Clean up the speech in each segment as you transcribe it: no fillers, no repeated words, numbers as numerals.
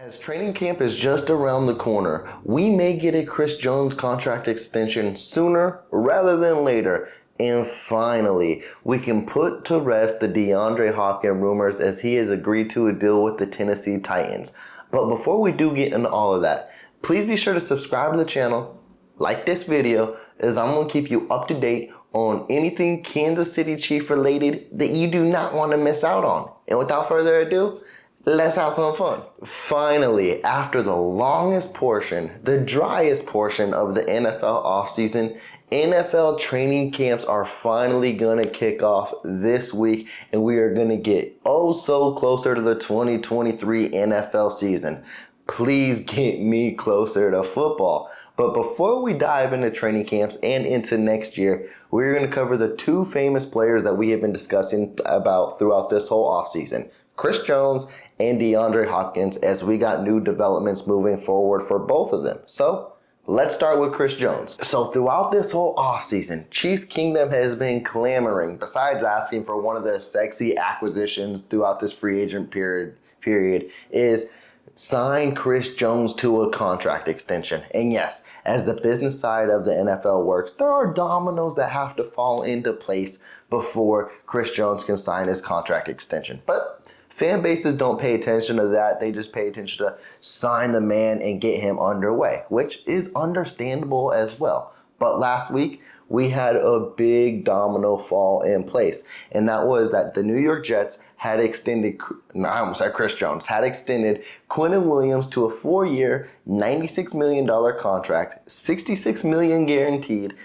As training camp is just around the corner, we may get a Chris Jones contract extension sooner rather than later. And finally, we can put to rest the DeAndre Hopkins rumors as he has agreed to a deal with the Tennessee Titans. But before we do get into all of that, please be sure to subscribe to the channel, like this video, as I'm going to keep you up to date on anything Kansas City Chiefs related that you do not want to miss out on. And without further ado, let's have some fun. Finally, after the longest portion, the driest portion of the NFL offseason, NFL training camps are finally going to kick off this week, and we are going to get oh so closer to the 2023 NFL season. Please get me closer to football. But before we dive into training camps and into next year, we're going to cover the two famous players that we have been discussing about throughout this whole offseason. Chris Jones and DeAndre Hopkins, as we got new developments moving forward for both of them. So let's start with Chris Jones. So throughout this whole offseason, Chiefs Kingdom has been clamoring, besides asking for one of the sexy acquisitions throughout this free agent period is sign Chris Jones to a contract extension. And yes, as the business side of the NFL works, there are dominoes that have to fall into place before Chris Jones can sign his contract extension. But fan bases don't pay attention to that. They just pay attention to sign the man and get him underway, which is understandable as well. But last week, we had a big domino fall in place. And that was that the New York Jets had extended, Chris Jones, had extended Quinnen Williams to a 4-year, $96 million contract, $66 million guaranteed,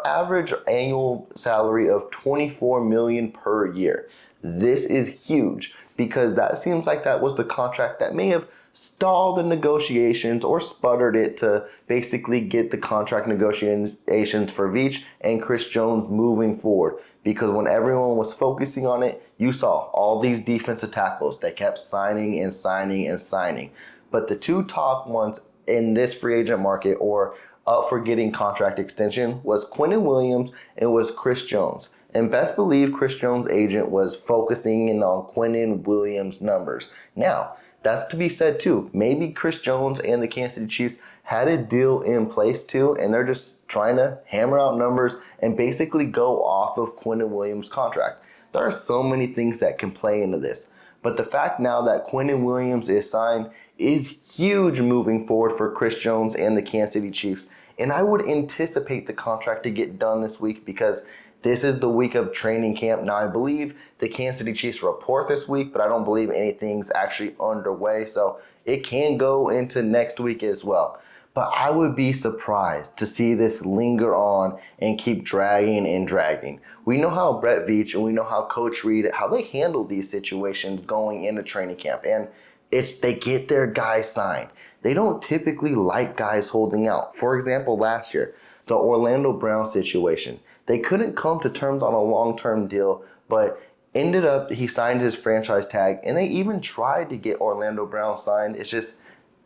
average annual salary of $24 million per year. This is huge because that seems like that was the contract that may have stalled the negotiations or sputtered it to basically get the contract negotiations for Veach and Chris Jones moving forward. Because when everyone was focusing on it, you saw all these defensive tackles that kept signing and signing and signing. But the two top ones in this free agent market or up for getting contract extension was Quinnen Williams and was Chris Jones. And best believe Chris Jones' agent was focusing in on Quinnen Williams' numbers. Now, that's to be said too. Maybe Chris Jones and the Kansas City Chiefs had a deal in place too, and they're just trying to hammer out numbers and basically go off of Quinnen Williams' contract. There are so many things that can play into this. But the fact now that Quinnen Williams is signed is huge moving forward for Chris Jones and the Kansas City Chiefs. And I would anticipate the contract to get done this week because this is the week of training camp. Now, I believe the Kansas City Chiefs report this week, but I don't believe anything's actually underway. So it can go into next week as well. But I would be surprised to see this linger on and keep dragging and dragging. We know how Brett Veach and we know how Coach Reed, how they handle these situations going into training camp. And they get their guys signed. They don't typically like guys holding out. For example, last year, the Orlando Brown situation. They couldn't come to terms on a long-term deal, but ended up he signed his franchise tag, and they even tried to get Orlando Brown signed. It's just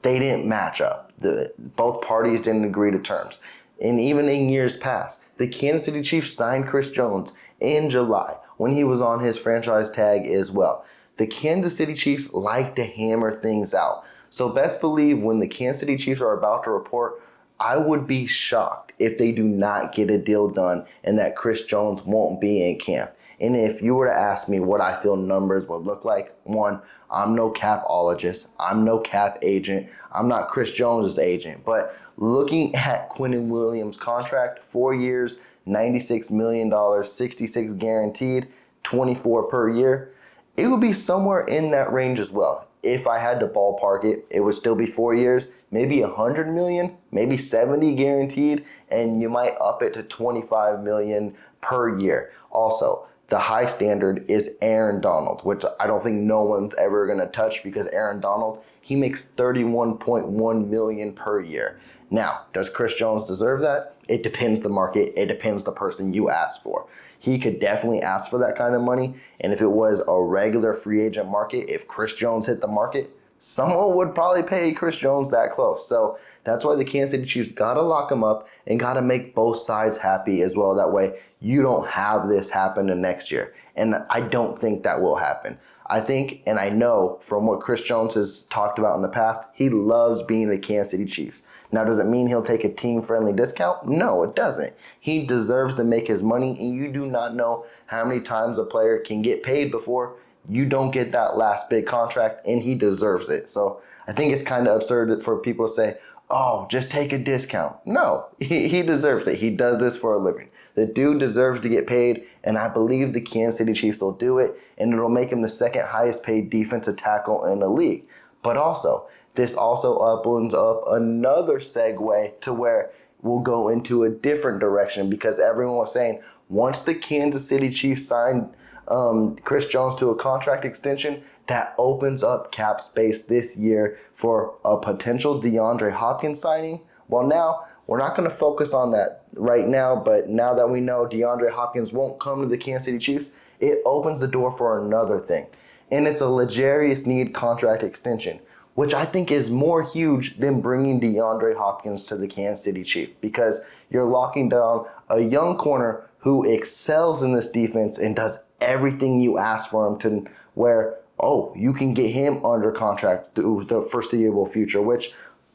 they didn't match up. Both parties didn't agree to terms. And even in years past, the Kansas City Chiefs signed Chris Jones in July when he was on his franchise tag as well. The Kansas City Chiefs like to hammer things out. So best believe when the Kansas City Chiefs are about to report, I would be shocked if they do not get a deal done and that Chris Jones won't be in camp. And if you were to ask me what I feel numbers would look like, one, I'm no capologist. I'm no cap agent. I'm not Chris Jones' agent. But looking at Quinnen Williams' contract, 4 years, $96 million, 66 guaranteed, 24 per year, it would be somewhere in that range as well. If I had to ballpark it, it would still be 4 years, maybe $100 million, maybe 70 guaranteed, and you might up it to $25 million per year. Also, the high standard is Aaron Donald, which I don't think no one's ever going to touch because Aaron Donald, he makes $31.1 million per year. Now, does Chris Jones deserve that? It depends the market. It depends the person you ask for. He could definitely ask for that kind of money, and if it was a regular free agent market, if Chris Jones hit the market, someone would probably pay Chris Jones that close. So that's why the Kansas City Chiefs got to lock him up and got to make both sides happy as well. That way you don't have this happen the next year. And I don't think that will happen. I think, and I know from what Chris Jones has talked about in the past, he loves being the Kansas City Chiefs. Now, does it mean he'll take a team-friendly discount? No, it doesn't. He deserves to make his money, and you do not know how many times a player can get paid before you don't get that last big contract, and he deserves it. So I think it's kind of absurd for people to say, oh, just take a discount. No, he deserves it. He does this for a living. The dude deserves to get paid, and I believe the Kansas City Chiefs will do it, and it'll make him the second highest paid defensive tackle in the league. But also, this also opens up another segue to where we'll go into a different direction, because everyone was saying once the Kansas City Chiefs signed Chris Jones to a contract extension, that opens up cap space this year for a potential DeAndre Hopkins signing. Well, now we're not going to focus on that right now, but now that we know DeAndre Hopkins won't come to the Kansas City Chiefs, it opens the door for another thing. And it's a L'Jarius Sneed contract extension, which I think is more huge than bringing DeAndre Hopkins to the Kansas City Chiefs, because you're locking down a young corner who excels in this defense and does everything you ask for him to, where, oh, you can get him under contract through the foreseeable future, which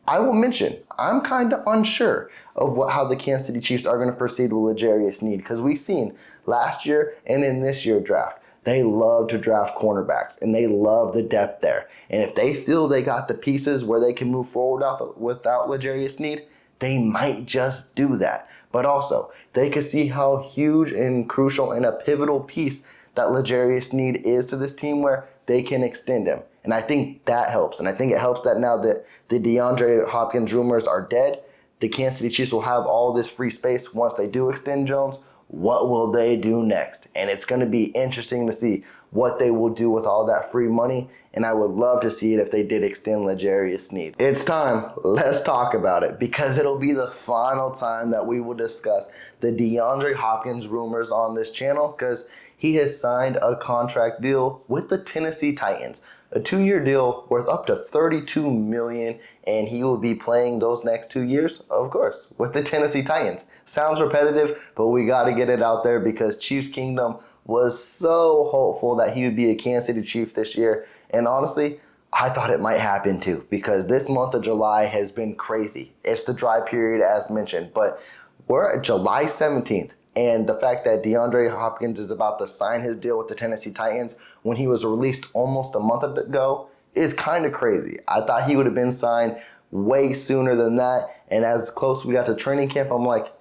I will mention, I'm kind of unsure of how the Kansas City Chiefs are going to proceed with L'Jarius Sneed, because we've seen last year and in this year's draft, they love to draft cornerbacks, and they love the depth there. And if they feel they got the pieces where they can move forward without L'Jarius Sneed, they might just do that. But also, they can see how huge and crucial and a pivotal piece that L'Jarius Sneed is to this team, where they can extend him. And I think that helps. And I think it helps that now that the DeAndre Hopkins rumors are dead, the Kansas City Chiefs will have all this free space once they do extend Jones. What will they do next? And it's going to be interesting to see what they will do with all that free money. And I would love to see it if they did extend L'Jarius Sneed. It's time. Let's talk about it, because it'll be the final time that we will discuss the DeAndre Hopkins rumors on this channel, because he has signed a contract deal with the Tennessee Titans. A 2-year deal worth up to $32 million, and he will be playing those next 2 years, of course, with the Tennessee Titans. Sounds repetitive, but we got to get it out there, because Chiefs Kingdom was so hopeful that he would be a Kansas City Chief this year. And honestly, I thought it might happen too, because this month of July has been crazy. It's the dry period as mentioned, but we're at July 17th. And the fact that DeAndre Hopkins is about to sign his deal with the Tennessee Titans when he was released almost a month ago is kind of crazy. I thought he would have been signed way sooner than that. And as close we got to training camp, I'm like,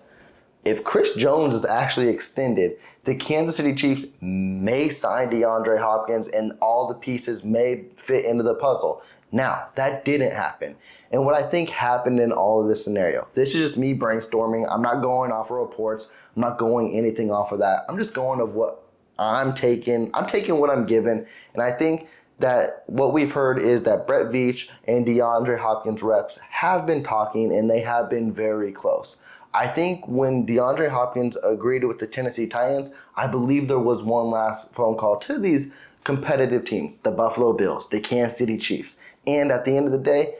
if Chris Jones is actually extended, the Kansas City Chiefs may sign DeAndre Hopkins and all the pieces may fit into the puzzle. Now, that didn't happen. And what I think happened in all of this scenario, this is just me brainstorming. I'm not going off of reports. I'm not going anything off of that. I'm just going of what I'm taking. I'm taking what I'm given. And I think that what we've heard is that Brett Veach and DeAndre Hopkins reps have been talking, and they have been very close. I think when DeAndre Hopkins agreed with the Tennessee Titans, I believe there was one last phone call to these competitive teams, the Buffalo Bills, the Kansas City Chiefs. And at the end of the day,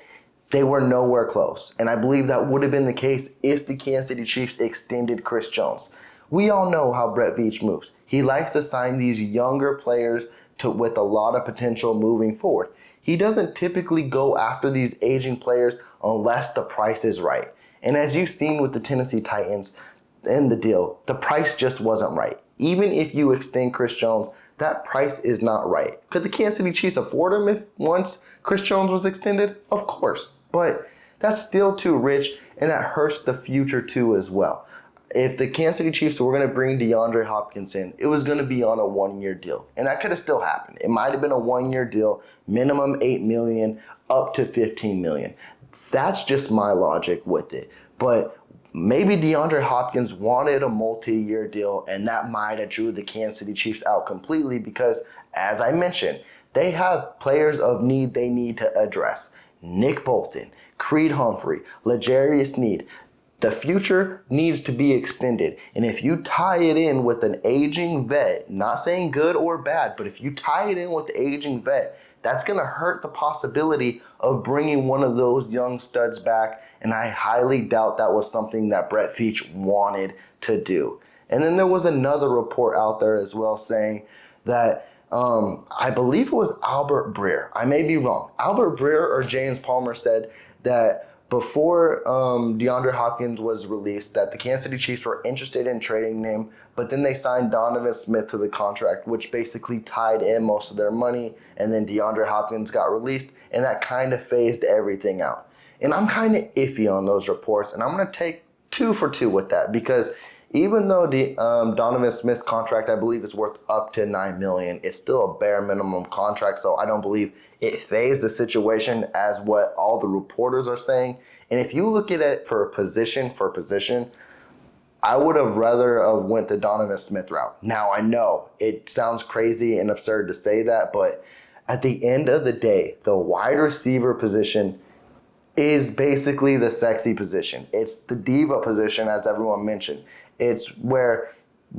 they were nowhere close. And I believe that would have been the case if the Kansas City Chiefs extended Chris Jones. We all know how Brett Veach moves. He likes to sign these younger players with a lot of potential moving forward. He doesn't typically go after these aging players unless the price is right. And as you've seen with the Tennessee Titans in the deal, the price just wasn't right. Even if you extend Chris Jones, that price is not right. Could the Kansas City Chiefs afford him if once Chris Jones was extended? Of course. But that's still too rich, and that hurts the future too as well. If the Kansas City Chiefs were going to bring DeAndre Hopkins in, it was going to be on a 1-year deal. And that could have still happened. It might have been a 1-year deal, minimum $8 million, up to $15 million. That's just my logic with it. But maybe DeAndre Hopkins wanted a multi-year deal, and that might have drew the Kansas City Chiefs out completely because, as I mentioned, they have players of need they need to address. Nick Bolton, Creed Humphrey, L'Jarius Sneed. The future needs to be extended. And if you tie it in with an aging vet, not saying good or bad, but if you tie it in with the aging vet, that's going to hurt the possibility of bringing one of those young studs back. And I highly doubt that was something that Brett Veach wanted to do. And then there was another report out there as well saying that I believe it was Albert Breer. I may be wrong. Albert Breer or James Palmer said that before DeAndre Hopkins was released, that the Kansas City Chiefs were interested in trading him, but then they signed Donovan Smith to the contract, which basically tied in most of their money, and then DeAndre Hopkins got released, and that kind of phased everything out. And I'm kind of iffy on those reports, and I'm going to take 2 for 2 with that, because even though the Donovan Smith's contract, I believe, is worth up to $9 million, it's still a bare minimum contract, so I don't believe it phased the situation as what all the reporters are saying. And if you look at it for position, I would have rather have went the Donovan Smith route. Now, I know it sounds crazy and absurd to say that, but at the end of the day, the wide receiver position is basically the sexy position. It's the diva position, as everyone mentioned. It's where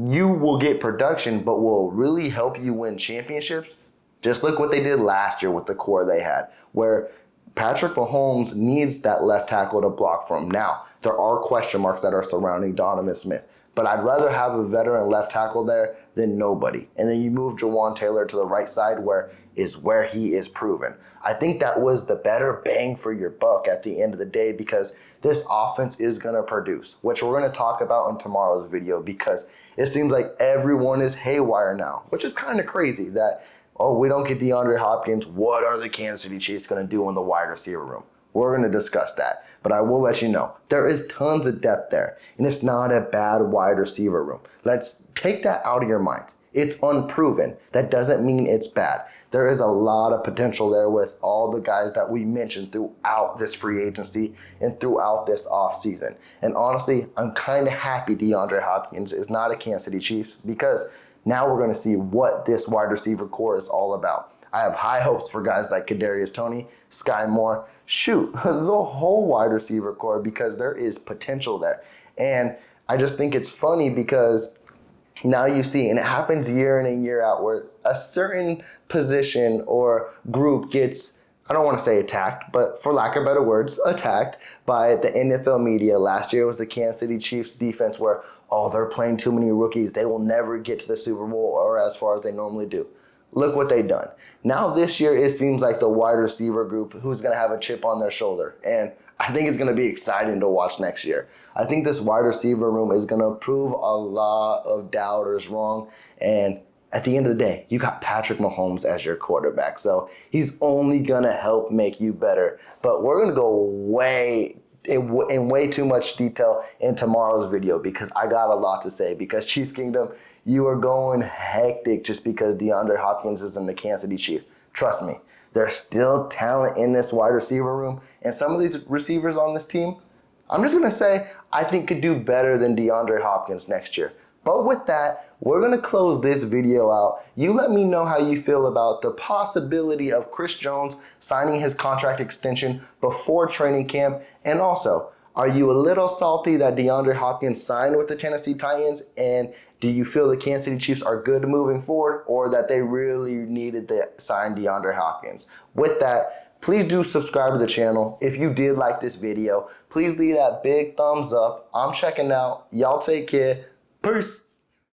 you will get production, but will really help you win championships. Just look what they did last year with the core they had, where Patrick Mahomes needs that left tackle to block from. Now, there are question marks that are surrounding Donovan Smith, but I'd rather have a veteran left tackle there than nobody. And then you move Jawan Taylor to the right side where he is proven. I think that was the better bang for your buck at the end of the day, because this offense is going to produce, which we're going to talk about in tomorrow's video, because it seems like everyone is haywire now, which is kind of crazy that, oh, we don't get DeAndre Hopkins. What are the Kansas City Chiefs going to do in the wide receiver room? We're going to discuss that. But I will let you know, there is tons of depth there, and it's not a bad wide receiver room. Let's take that out of your mind. It's unproven. That doesn't mean it's bad. There is a lot of potential there with all the guys that we mentioned throughout this free agency and throughout this offseason. And honestly, I'm kind of happy DeAndre Hopkins is not a Kansas City Chiefs, because now we're going to see what this wide receiver core is all about. I have high hopes for guys like Kadarius Toney, Sky Moore, the whole wide receiver core, because there is potential there. And I just think it's funny because now you see, and it happens year in and year out, where a certain position or group gets, I don't want to say attacked, but for lack of better words, attacked by the NFL media. Last year was the Kansas City Chiefs defense where, oh, they're playing too many rookies. They will never get to the Super Bowl or as far as they normally do. Look what they've done. Now this year, it seems like the wide receiver group who's going to have a chip on their shoulder. And I think it's going to be exciting to watch next year. I think this wide receiver room is going to prove a lot of doubters wrong. And at the end of the day, you got Patrick Mahomes as your quarterback. So he's only going to help make you better. But we're going to go way too much detail in tomorrow's video, because I got a lot to say. Because Chiefs Kingdom, you are going hectic just because DeAndre Hopkins is in the Kansas City Chiefs. Trust me, there's still talent in this wide receiver room. And some of these receivers on this team, I'm just going to say, I think could do better than DeAndre Hopkins next year. But with that, we're going to close this video out. You let me know how you feel about the possibility of Chris Jones signing his contract extension before training camp. And also, are you a little salty that DeAndre Hopkins signed with the Tennessee Titans? And do you feel the Kansas City Chiefs are good moving forward, or that they really needed to sign DeAndre Hopkins? With that, please do subscribe to the channel. If you did like this video, please leave that big thumbs up. I'm checking out. Y'all take care. Peace.